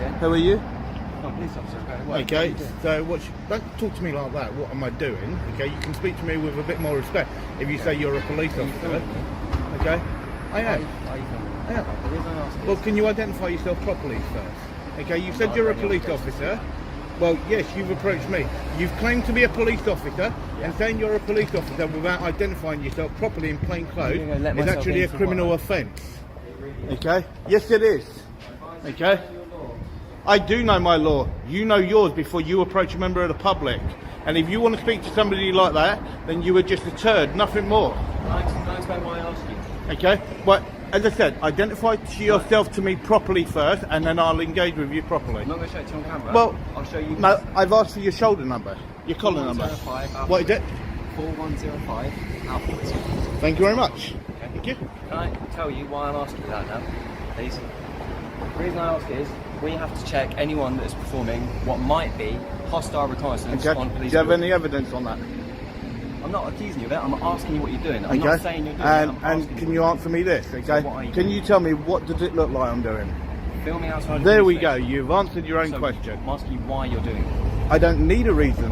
doing? Who are you? I'm a police officer. Okay, so don't talk to me like that. What am I doing? Okay, you can speak to me with a bit more respect if you say you're a police officer. Okay, I am. Are you filming? I am. The reason I ask is... Well, can you identify yourself properly first? Okay, you said you're a police officer. Well, yes, you've approached me. You've claimed to be a police officer, and saying you're a police officer without identifying yourself properly in plain clothes is actually a criminal offence. Okay? Yes, it is. Okay? I do know my law. You know yours before you approach a member of the public. And if you want to speak to somebody like that, then you are just a turd, nothing more. Can I explain why I asked you? Okay? Well, as I said, identify yourself to me properly first, and then I'll engage with you properly. I'm not going to show it to you on camera. Well, I'll show you. No, I've asked for your shoulder number, your collar number. 4105 What is it? 4105 Alpha. Thank you very much. Okay. Thank you. Can I tell you why I'm asking you that now, please? The reason I ask is we have to check anyone that is performing what might be hostile reconnaissance on police. Do you have any evidence on that? I'm not accusing you of it. I'm asking you what you're doing. I'm Okay. not saying you're doing it. And can you answer me this? Okay. So Can you tell me what does it look like I'm doing? Filming outside of There the we police go. station. You've answered your own So question. I'm asking you why you're doing it. I don't need a reason.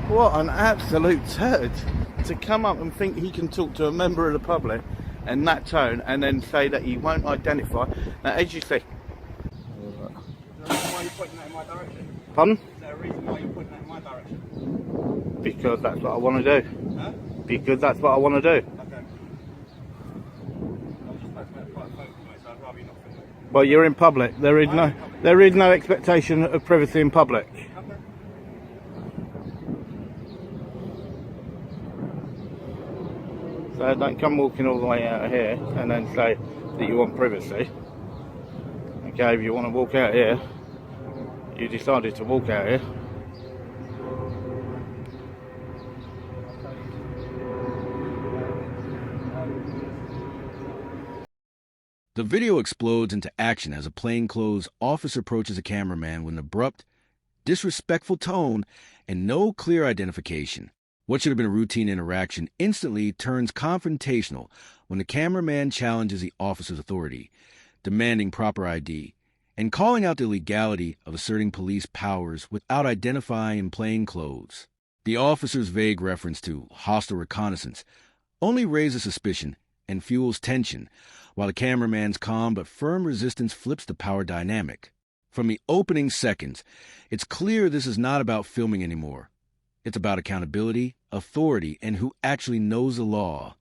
What an absolute turd to come up and think he can talk to a member of the public in that tone and then say that he won't identify. Now, as you say, Why are you pointing that in my direction? pardon? Is there a reason why you're pointing that in my direction? Because that's what I want to do. Huh? Because that's what I want to do. Okay. I was just about to make quite a phone call, mate, so I'd rather you not film it. Well, you're in public. There is no expectation of privacy in public. Okay. So don't come walking all the way out of here and then say that you want privacy. Okay, if you want to walk out here, you decided to walk out here. The video explodes into action as a plainclothes officer approaches a cameraman with an abrupt, disrespectful tone and no clear identification. What should have been a routine interaction instantly turns confrontational when the cameraman challenges the officer's authority, demanding proper ID, and calling out the legality of asserting police powers without identifying in plain clothes. The officer's vague reference to hostile reconnaissance only raises suspicion and fuels tension, while the cameraman's calm but firm resistance flips the power dynamic. From the opening seconds, it's clear this is not about filming anymore. It's about accountability, authority, and who actually knows the law.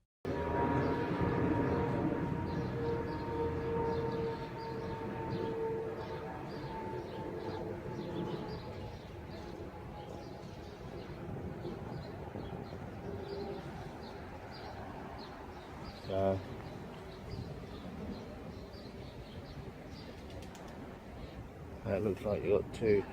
So that looks like you got two.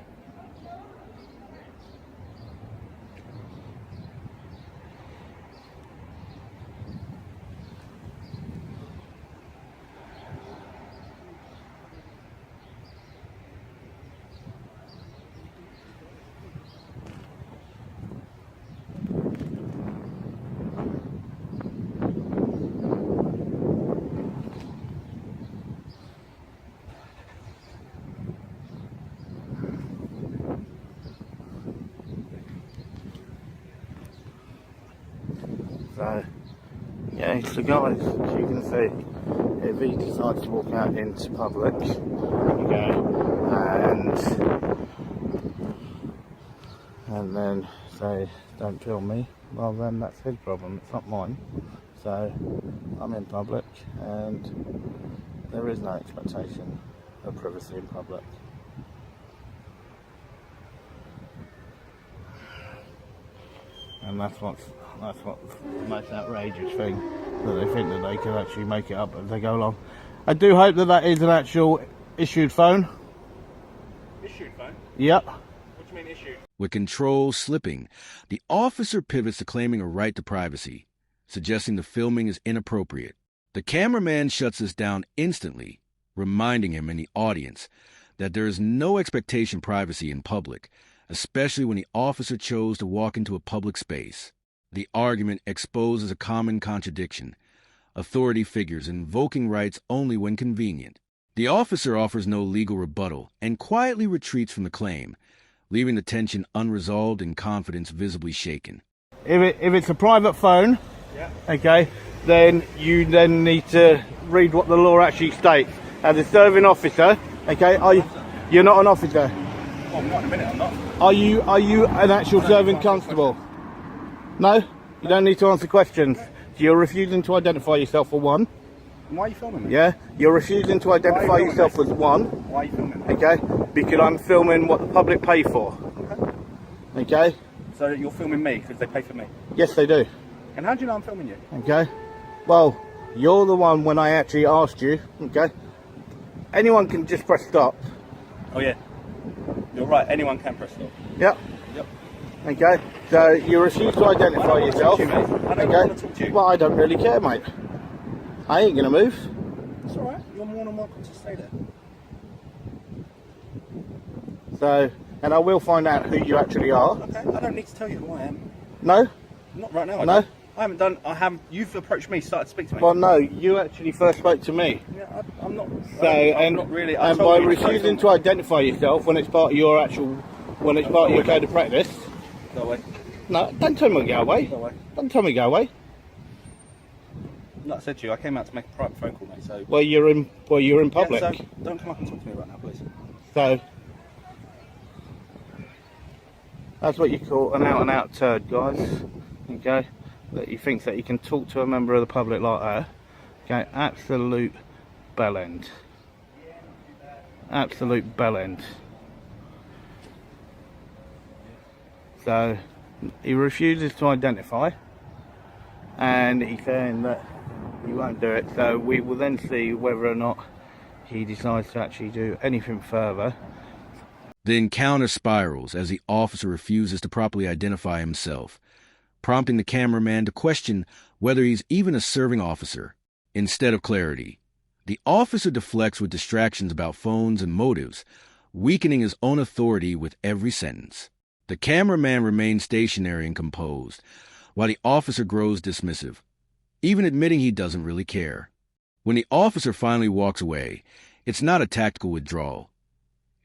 So, yeah, so guys, as you can see, if he decides to walk out into public, okay, and then say, don't film me, well then that's his problem, it's not mine. So, I'm in public, and there is no expectation of privacy in public. And that's what's the most outrageous thing, that they think that they can actually make it up as they go along. I do hope that that is an actual issued phone. Issued phone? Yep. What do you mean issued? With control slipping, the officer pivots to claiming a right to privacy, suggesting the filming is inappropriate. The cameraman shuts this down instantly, reminding him and the audience that there is no expectation of privacy in public, especially when the officer chose to walk into a public space. The argument exposes a common contradiction. authority figures invoking rights only when convenient. The officer offers no legal rebuttal and quietly retreats from the claim, leaving the tension unresolved and confidence visibly shaken. If it's a private phone, Yeah. okay, then you then need to read what the law actually states. As a serving officer, okay, you're not an officer. Oh, not in a minute, I'm not. Are you an actual serving constable? No? You don't need to answer questions. You're refusing to identify yourself for one. Why are you filming me? Yeah? You're refusing to identify yourself as one. Why are you filming me? Okay? Because I'm filming what the public pay for. Okay? So you're filming me because they pay for me. Yes, they do. And how do you know I'm filming you? Okay? Well, you're the one when I actually asked you. Okay? Anyone can just press stop. Oh yeah. You're right, anyone can press stop. Yep. Yep. Okay? So you refuse to identify yourself. I don't want to talk to you. Well, I don't really care, mate. I ain't gonna move. It's alright, you're more than welcome to stay there. So, and I will find out who you actually are. Okay, I don't need to tell you who I am. No? Not right now. No? I haven't, you've approached me, started to speak to me. Well, no, you actually first spoke to me. Yeah, I'm not. So, I'm not really. I and told by you refusing to identify yourself when it's part of your actual, when it's part of your code of practice. Go away. No, don't tell me to go away. Go away. Don't tell me to go away. Like I said to you, I came out to make a private phone call, mate. So. Well, you're in public. Yeah, so don't come up and talk to me right now, please. So that's what you call an out-and-out turd, guys. Okay, that he thinks that he can talk to a member of the public like that. Okay, absolute bellend. Absolute bellend. So he refuses to identify, and he's saying that he won't do it. So we will then see whether or not he decides to actually do anything further. The encounter spirals as the officer refuses to properly identify himself, prompting the cameraman to question whether he's even a serving officer. Instead of clarity, the officer deflects with distractions about phones and motives, weakening his own authority with every sentence. The cameraman remains stationary and composed, while the officer grows dismissive, even admitting he doesn't really care. When the officer finally walks away, it's not a tactical withdrawal.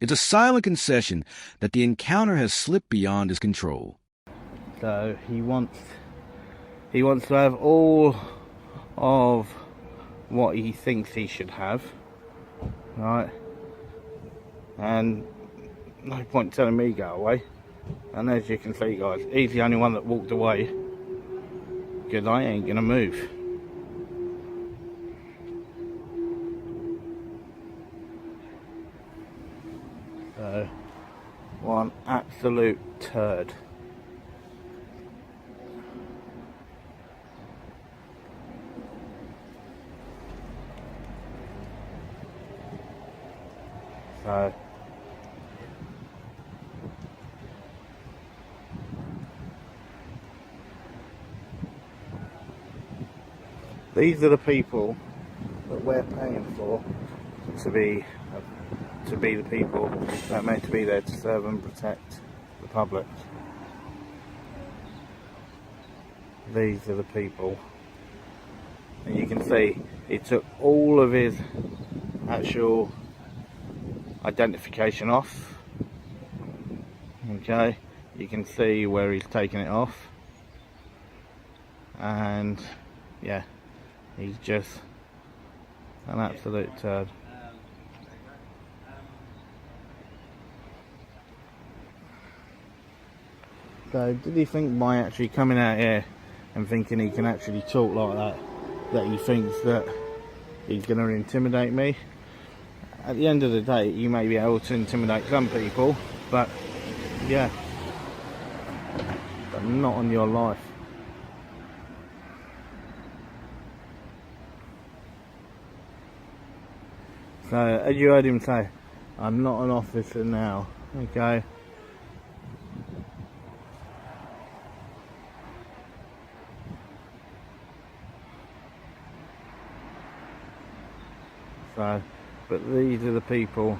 It's a silent concession that the encounter has slipped beyond his control. So he wants to have all of what he thinks he should have, right? And no point telling me go away. And as you can see, guys, he's the only one that walked away, because I ain't gonna move. So, one absolute turd. So these are the people that we're paying for to be the people that are meant to be there to serve and protect the public. These are the people, and you can see he took all of his actual identification off. Okay, you can see where he's taken it off, and yeah, he's just an absolute turd. So did he think by actually coming out here and thinking he can actually talk like that he thinks that he's going to intimidate me? At the end of the day, you may be able to intimidate some people, but yeah, but not on your life. So as you heard him say, I'm not an officer now, okay? So, but these are the people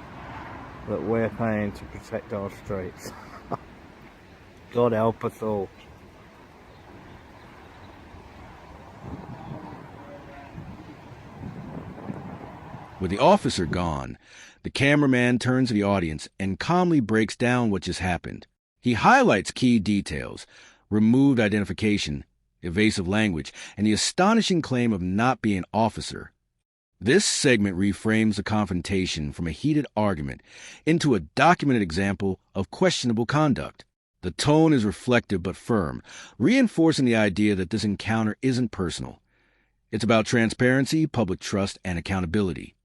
that we're paying to protect our streets. God help us all. With the officer gone, the cameraman turns to the audience and calmly breaks down what just happened. He highlights key details: removed identification, evasive language, and the astonishing claim of not being an officer. This segment reframes the confrontation from a heated argument into a documented example of questionable conduct. The tone is reflective but firm, reinforcing the idea that this encounter isn't personal. It's about transparency, public trust, and accountability.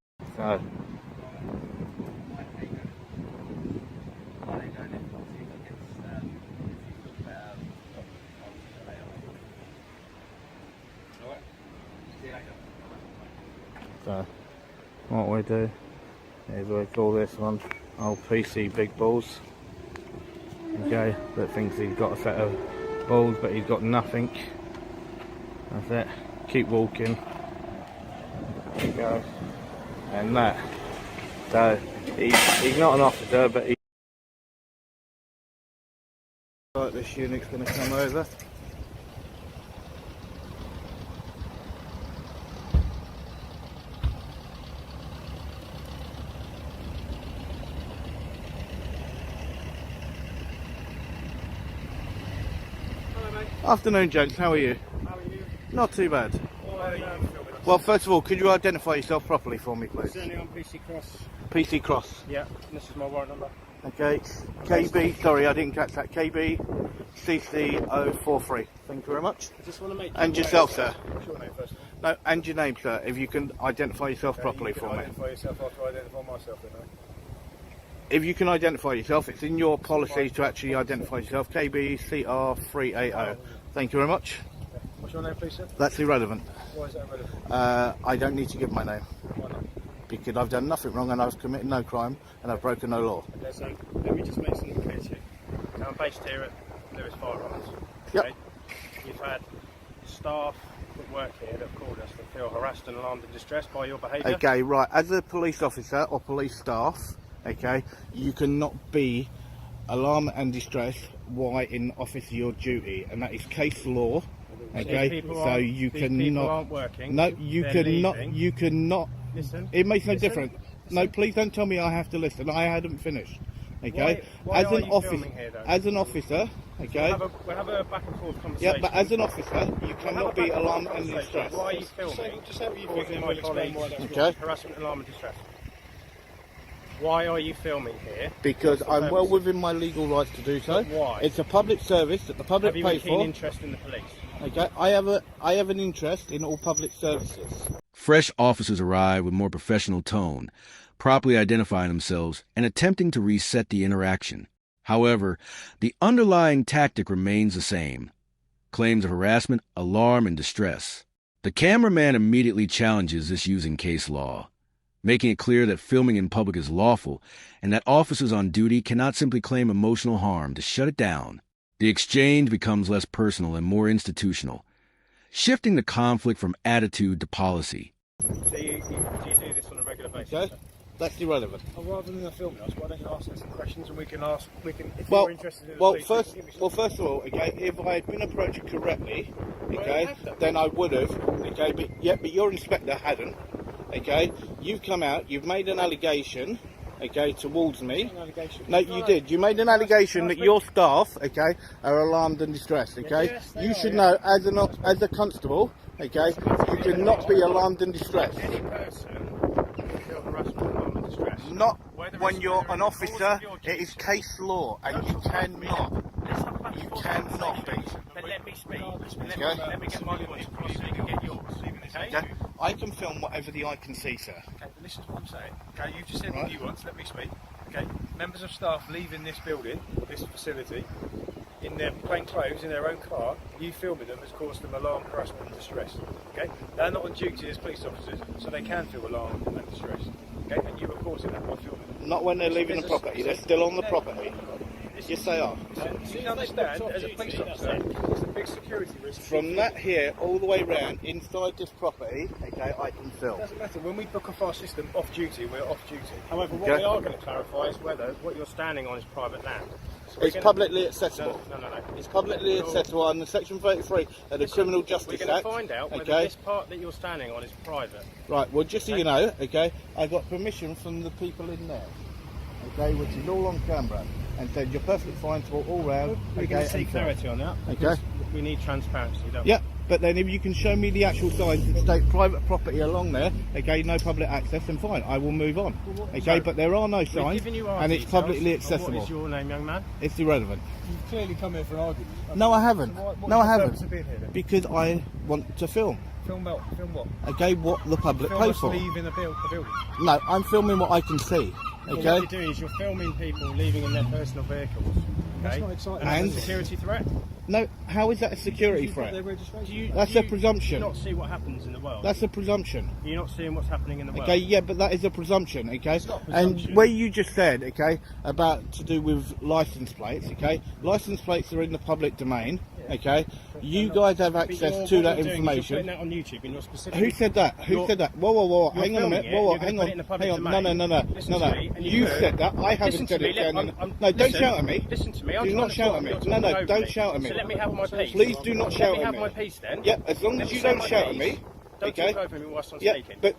So, what we do is we call this one old PC Big Balls. Okay, that thinks he's got a set of balls, but he's got nothing. That's it. Keep walking. There you go. And that. So, he's not an officer, but he. Right, this unit's going to come over. Afternoon, gents. How are you? How are you? Not too bad. Well, first of all, could you identify yourself properly for me, please? Certainly on PC Cross. PC Cross. Yeah, this is my warrant number. Okay. KB. Sorry, I didn't catch that. KB CC043. Thank you very much. I just want to make. And yourself, sir. What's your name first of all? No, and your name, sir. If you can identify yourself properly You can for me. Identify yourself after I identify myself, then. If you can identify yourself, it's in your policy to actually identify yourself. KB CR380. Thank you very much. Okay. What's your name, please, sir? That's irrelevant. Why is that relevant? I don't need to give my name. Why not? Because I've done nothing wrong and I've committed no crime and I've broken no law. Okay, so let me just make something clear to you. Now, I'm based here at Lewis Firearms. Yep. Okay? You've had staff that work here that have called us that feel harassed and alarmed and distressed by your behaviour. Okay, right. As a police officer or police staff, okay, you cannot be alarmed and distressed while in office of your duty, and that is case law. Okay, so you People cannot. aren't working. No, you they're cannot. leaving. You cannot. Listen. It makes no Listen. difference. No, please don't tell me I have to listen. I hadn't finished. Okay, Why as are an you officer, filming here, though? as an officer, okay. We'll have a back and forth Yeah, conversation. but as an officer, you We'll have a cannot back be and forth alarmed and conversation. distressed. Why are you filming? Just how you Causing think my we'll explain why colleagues that's Okay. harassment, alarm and distress. Why are you filming here? Because What's the I'm well purpose? within my legal rights to do so. But why? It's a public service that the public Have you a pays keen for. interest in the police? Okay, I have an interest in all public services. Fresh officers arrive with more professional tone, properly identifying themselves and attempting to reset the interaction. However, the underlying tactic remains the same: claims of harassment, alarm, and distress. The cameraman immediately challenges this using case law, making it clear that filming in public is lawful and that officers on duty cannot simply claim emotional harm to shut it down. The exchange becomes less personal and more institutional, shifting the conflict from attitude to policy. So you do this on a regular basis? Okay, that's irrelevant. Rather than filming us, why don't you ask us some questions and we can if Well, you're interested in the well, police, first, we can give you well, some- first of all, okay, if I had been approached correctly, okay, have done. then I would have, okay, but your inspector hadn't, okay. You've come out, you've made an allegation, okay, towards me. An allegation. No, you did. You made an allegation that your staff, okay, are alarmed and distressed, okay. Yes, they You are, should yeah. know, as a constable, okay, you cannot be alarmed and distressed. Any person can feel harassment, alarm and distress. Not Whether when it's you're during an the course officer. of your It is duty. case law, and you cannot. You cannot be. But let me speak. Okay. Let me get my point across so you can get yours. Okay? Okay, I can film whatever the eye can see, sir. Okay, but this is what I'm saying. Okay, you just said Right. what you want, so let me speak. Okay, members of staff leaving this building, this facility, in their plain clothes, in their own car, you filming them has caused them alarm, harassment and distress. Okay, they're not on duty as police officers, so they can feel alarm and distress. Okay, and you were causing that by filming them. Not when they're leaving the property. They're still on the property. Yes, they are. So you understand, as a police officer, it's a big security risk. From that here all the way round inside this property, okay, I can film. It doesn't matter. When we book off our system off duty, we're off duty. However, what Okay. we are going to clarify is whether what you're standing on is private land. So It's publicly accessible. No. It's publicly accessible under Section 33 of the Criminal Justice We're going Act. to find out whether Okay. this part that you're standing on is private. Right, well, just so you know, okay, I got permission from the people in there, okay, which is all on camera, and said you're perfectly fine to walk all round. We're Okay, going to seek and so on. clarity on that. Okay. because We need transparency, don't we? Yeah, but then if you can show me the actual signs that state private property along there, okay, no public access, then fine, I will move on. Okay, but there are no We've signs, given you our and it's details. publicly And accessible. What is your name, young man? It's irrelevant. You've clearly come here for an argument. No, I haven't. What No, I is the purpose haven't. of being here then? Because I want to film. Film what? Film what? Okay, what the public Film pay us for. leaving the building. No, I'm filming what I can see. Well, Okay. what you're doing is you're filming people leaving in their personal vehicles. Okay? That's not exciting. And- that's a security threat. No, how is that a security threat? Their registration. Do you, That's do a presumption. You not see what happens in the world. That's a presumption. You're not seeing what's happening in the world. Okay, yeah, but that is a presumption, okay? not a And presumption. where you just said, okay, about to do with license plates, okay? License plates are in the public domain, okay? You guys have But access you're- to what that you're doing is You're information. putting that on YouTube and you're specifically... Who said that? Who You're- said that? Whoa, you're hang on a minute. filming it, Whoa, you're gonna hang put on. it in the public Hang on. domain. No. Listen No. to me, and You you said that. I haven't Listen said to it. me, Ken. I'm- No, don't listen, shout at me. Listen to me. I'm Do trying not to shout talk, at me. you're No, talking over don't me. shout at me. So let me have my piece. Please do not shout Let me at have me. my piece then. Yeah, as long as you Say don't my shout at piece. me. Don't Okay. talk over me whilst I'm Yeah, speaking. but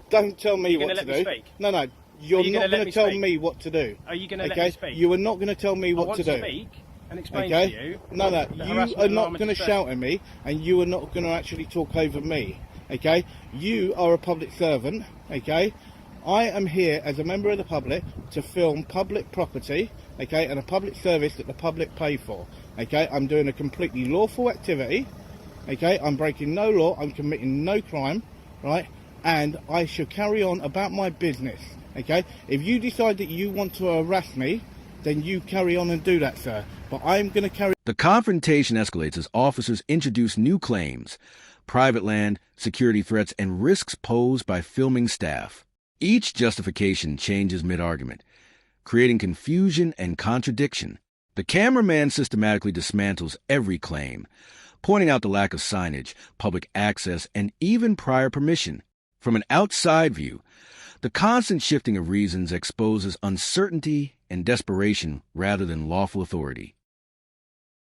don't tell me You're what gonna to let me do. speak? No, Are you're you not gonna let going to me tell speak? me what to do. Are you going to let Okay, me speak? you are not going to tell me I what want to do. speak and explain Okay? to you. No, the you harassment are and not harm and going to distress. shout at me, and you are not going to actually talk over me. Okay? You are a public servant. Okay? I am here as a member of the public to film public property. Okay, and a public service that the public pay for. Okay, I'm doing a completely lawful activity. Okay, I'm breaking no law. I'm committing no crime. Right? And I shall carry on about my business. Okay? If you decide that you want to harass me, then you carry on and do that, sir. But I'm going to carry... The confrontation escalates as officers introduce new claims, private land, security threats, and risks posed by filming staff. Each justification changes mid-argument, creating confusion and contradiction. The cameraman systematically dismantles every claim, pointing out the lack of signage, public access, and even prior permission. From an outside view, the constant shifting of reasons exposes uncertainty and desperation rather than lawful authority.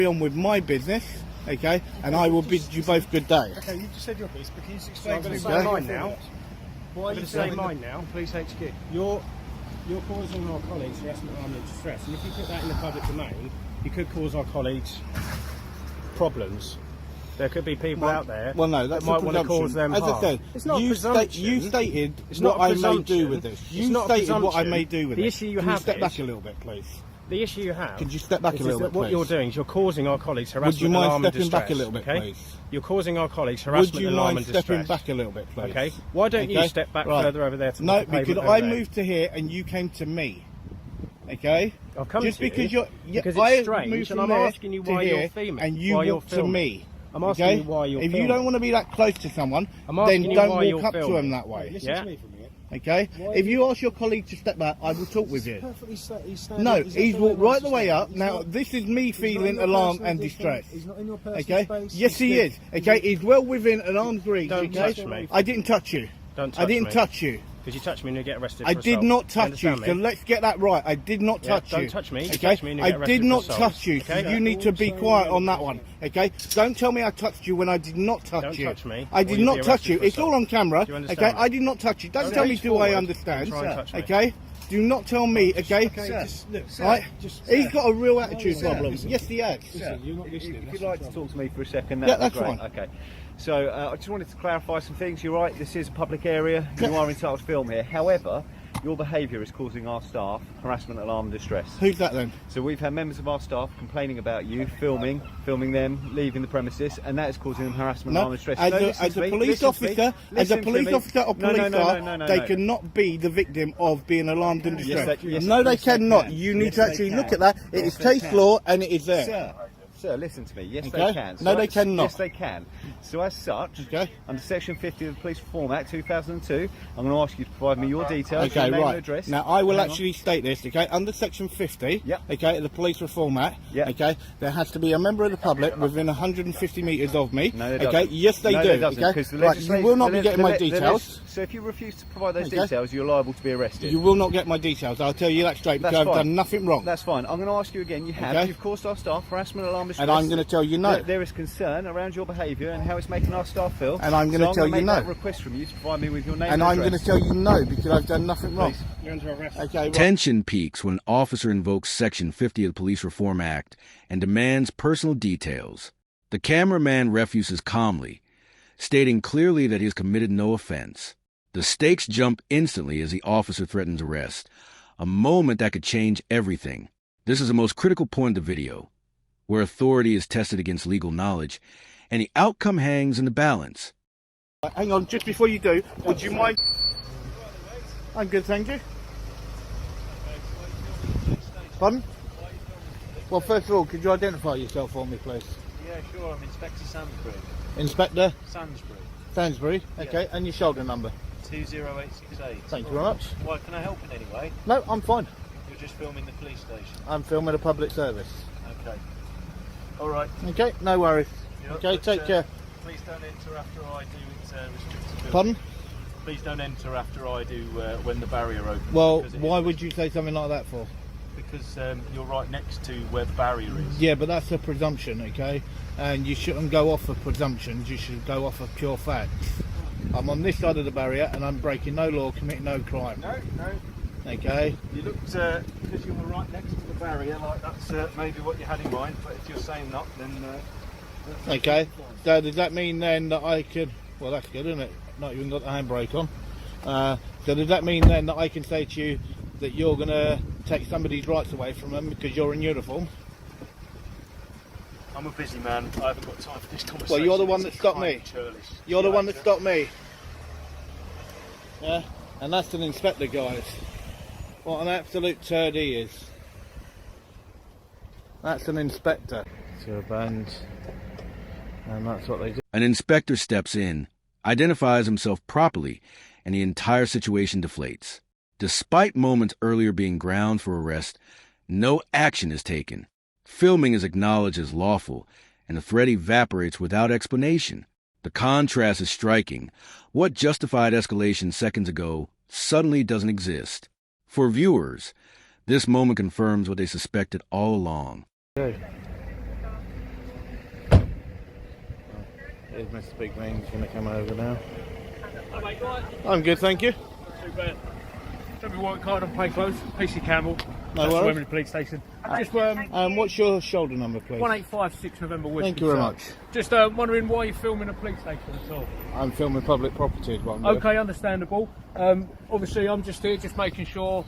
on with my business, okay, and I will bid you both good day. Okay, you just said your piece, but can you So explain I'm to going me to why say mine mine now? now. Why are I'm you gonna saying say mine now? Police HQ. You're causing our colleagues harassment, harm and distress, and if you put that in the public domain, you could cause our colleagues problems. There could be people out there Well, no, that's that might a want to presumption. cause them As harm. I said, It's not a you presumption. stated It's what not a I may do presumption. with this. It's You not a stated what I presumption. may do with The this. issue you Can have step is- back a little bit, please? The issue you have. Could you step back a is little that bit, what you're please? doing is you're causing our colleagues harassment Would you and mind harm and stepping distress. back a little bit, okay? please? You're causing our colleagues Would harassment you and harm mind and stepping distress. back a little bit, please? Okay. Why don't you Okay? step back Right. further over there to No, the pavement because over I there? moved to here and you came to me. Okay? I've come Just to you because you're because I it's strange, moved and from I'm there asking you to why here, you're filming. and you why you're walked to filming. me. I'm asking Okay? you why you're If filming. you don't want to be that close to someone, I'm then asking you don't why walk you're up to filming. them that way. Listen Yeah? to me for a minute. Okay? Why If are you ask your colleague to step back, I will talk with you. Perfectly he's No, he's he's not walked where he right the wants way to up. stand. Now, this is me He's not feeling in your alarm personal and distance. distress. He's not in your personal Okay? space. Yes, he is. Okay? He's well within an arm's reach. Don't Okay? touch me. I didn't touch you. Don't I touch didn't me. touch you. Because you touch me and you get arrested I for did assault. not touch you, understand so me? let's get that right. I did not Yeah, touch don't you. touch me. You Okay? touch me and you I get arrested did for not assault. touch you, so Okay? you need to be Also quiet on that irrelevant. one. Okay? Don't tell me I touched you when I did not touch Don't you. touch me, I or did you'll not be touch arrested you. for It's all assault. on camera. Do you Okay? understand? I did not touch you. Don't Don't tell me reach do I forward understand. and try and touch me. Okay? Do not tell me, okay? Look, sir, Right? just, He's got a real attitude Sir, problem. listen. Yes, he has. Listen, you're not listening. If that's you'd the like to trouble. talk to me for a second, Yeah, that'd be that's great. fine. Okay. So I just wanted to clarify some things. You're right, this is a public area. You are entitled to film here. However, your behaviour is causing our staff harassment, alarm and distress. Who's that then? So we've had members of our staff complaining about you, filming them, leaving the premises, and that is causing them harassment, alarm No, and distress. as No, a listen to me, police listen to me, officer, or listen to police me. officer, No, they cannot be the victim of being alarmed and distressed. yes, no, they yes, they cannot. can. You need Yes, to they actually can. look at that. It is case law, and it is there. Sir, Sir, listen to me. Yes, Okay. they can. No, they cannot. Yes, they can. So as such, Okay. under Section 50 of the Police Reform Act 2002, I'm going to ask you to provide me your details, Okay, your name right. and address. Now, I will Hang on. actually state this, okay? Under Section 50, Yep. okay, of the Police Reform Act, Yep. okay, there has to be a member of the public within 150 metres of me. No, they okay? doesn't. Yes, they No, do. they doesn't, okay? 'cause the Right, you will not be getting my details. So if you refuse to provide those Okay. details, you're liable to be arrested. You will not get my details. I'll tell you that straight because That's I've fine. done nothing wrong. That's fine. I'm going to ask you again. You have. Okay. You've caused our staff harassment, alarm, distress. And I'm going to tell you no. There is concern around your behaviour and how it's making our staff feel. And I'm going to so tell I'm you make no. that request from you to provide me with your name And and I'm going address. to tell you no because I've done nothing wrong. Please. You're under arrest. Okay, right. Tension peaks when an officer invokes Section 50 of the Police Reform Act and demands personal details. The cameraman refuses calmly, stating clearly that he has committed no offense. The stakes jump instantly as the officer threatens arrest, a moment that could change everything. This is the most critical point of the video, where authority is tested against legal knowledge, and the outcome hangs in the balance. Hang on, just before you do, would you mind? I'm good, thank you. Pardon? Well, first of all, could you identify yourself for me, please? Yeah, sure. I'm Inspector Sandbury. Inspector Sandbury. Sainsbury, okay, and your shoulder number. 20868. Thank you very much. Why, can I help in any way? No, I'm fine. You're just filming the police station. I'm filming a public service. Okay. All right. Okay, no worries. Yeah, Okay, but, take care. Please don't enter after I do restricted building. Pardon? Please don't enter after I do when the barrier opens. Well, because it why is- would you say something like that for? Because you're right next to where the barrier is. Yeah, but that's a presumption, okay? And you shouldn't go off of presumptions, you should go off of pure facts. I'm on this side of the barrier and I'm breaking no law, committing no crime. No, no. Okay? You looked because you were right next to the barrier, like that's maybe what you had in mind. But if you're saying not, then Okay. So does that mean then that I could... Well, that's good, isn't it? Not even got the handbrake on. So does that mean then that I can say to you that you're going to take somebody's rights away from them because you're in uniform? I'm a busy man. I haven't got time for this conversation. Well, you're the one It's that stopped kind me. of churlish. You're the Yeah, one that sure. stopped me. Yeah? And that's an inspector, guys. What an absolute turd he is. That's an inspector. To a band. And that's what they do. An inspector steps in, identifies himself properly, and the entire situation deflates. Despite moments earlier being ground for arrest, no action is taken. Filming is acknowledged as lawful, and the threat evaporates without explanation. The contrast is striking. What justified escalation seconds ago suddenly doesn't exist. For viewers, this moment confirms what they suspected all along. Here's Mr. Big Man, he's going to come over now. Hi mate, right? I'm good, thank you. Too bad. Don't be white card and plain clothes. PC Campbell. No That's worries. Wembley Police Station. Just What's your shoulder number, please? 1856 November Whiskey. Thank you very sir. much. Just wondering why you're filming a police station at all. I'm filming public property is what I'm doing. Okay, understandable. Obviously, I'm just here, just making sure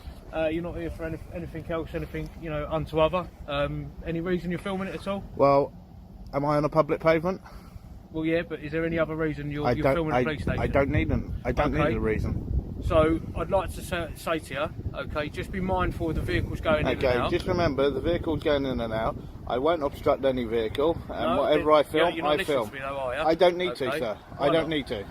you're not here for anything else, anything unto other. Any reason you're filming it at all? Well, am I on a public pavement? Well, yeah, but is there any other reason you're I filming a police station? don't need them. I don't Okay. need a reason. So I'd like to say to you, okay, just be mindful of the vehicles going in and Okay, out. just remember the vehicle's going in and out. I won't obstruct any vehicle, and No, whatever I film, you're not I listening film. to me though, are you? I don't need to, Okay. sir. Why I don't not? need to.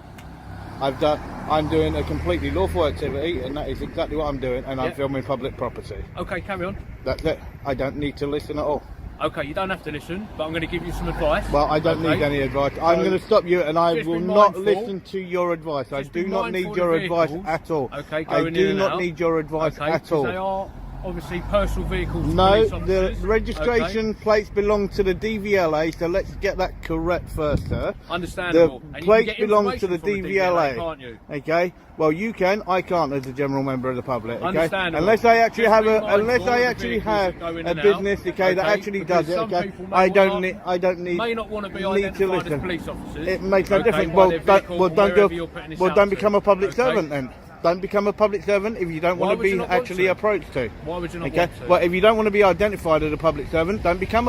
I'm doing a completely lawful activity, and that is exactly what I'm doing, and I'm Yeah. filming public property. Okay, carry on. That's it. I don't need to listen at all. Okay, you don't have to listen, but I'm going to give you some advice. Well, I don't Okay? need any advice. I'm So, going to stop you, and I just will be not mindful. listen to your advice. I Just be do not mindful need of your the advice vehicles, at all. okay, I going in do and not out. need your advice Okay, at 'cause all. they are obviously personal vehicles. for No, police the officers. registration plates belong to the DVLA, so let's get that correct first, sir. Okay, understandable. The And you can plates get belong to information the from the DVLA, can't you? okay? Well, you can. I can't as a general member of the public. Okay? Understandable. Unless I actually Just have be a, mindful unless of I the actually vehicles have that go in a and out, business, okay, that okay? actually Because does it, some okay? people may I don't wanna- need. I don't need. May not want to be need to identified as listen. police officers. It makes no okay, difference. by Well, their don't, vehicle well, or don't wherever go. you're putting this Well, out don't to. become a public Okay? servant then. Don't become a public servant if you don't Why want to would you be not want actually to? approached to. Why would you not Okay. want to? Well, if you don't want to be identified as a public servant, don't become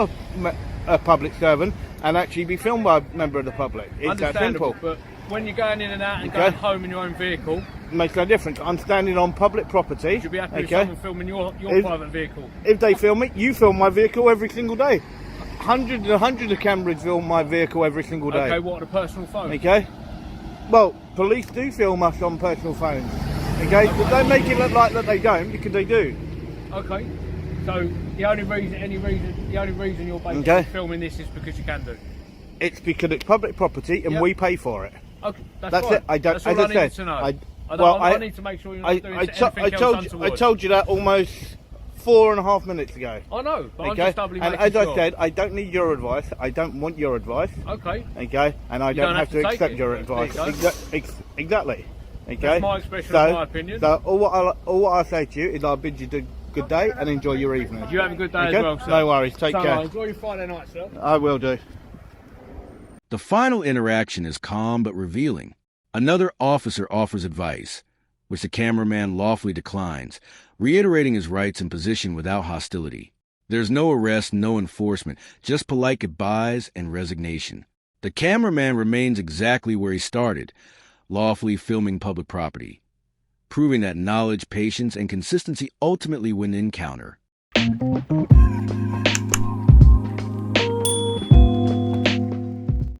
a public servant and actually be filmed by a member of the public. It's that Understandable, simple. but when you're going in and out and Okay. going home in your own vehicle, It makes no difference. I'm standing on public property. you'll be happy with Okay. someone filming your If- private vehicle. If they film it, you film my vehicle every single day. hundreds and hundreds of cameras film my vehicle every single day. Okay, what on a personal phone? Okay. Well, police do film us on personal phones. Okay, but don't make it look like that they don't, because they do. Okay. So the only reason you're basically filming this is because you can do. It's because it's public property and we pay for it. Okay, That's fine. it. I don't. That's all As I I needed said, to know. I I need to make sure you're not doing anything else untoward. I told you that almost 4.5 minutes ago. I know, but I'm Okay, just doubly and making as I sure. said, I don't need your advice. I don't want your advice. Okay. Okay, and I You don't have to take accept it. your There advice. you go. Exactly. Okay. That's my expression of my opinion. So all what I say to you is I bid you a good day and enjoy your evening. You have a good day Okay? as well, sir. No worries. Take care. Enjoy your Friday night, sir. I will do. The final interaction is calm but revealing. Another officer offers advice, which the cameraman lawfully declines, reiterating his rights and position without hostility. There's no arrest, no enforcement, just polite goodbyes and resignation. The cameraman remains exactly where he started, lawfully filming public property, proving that knowledge, patience, and consistency ultimately win the encounter.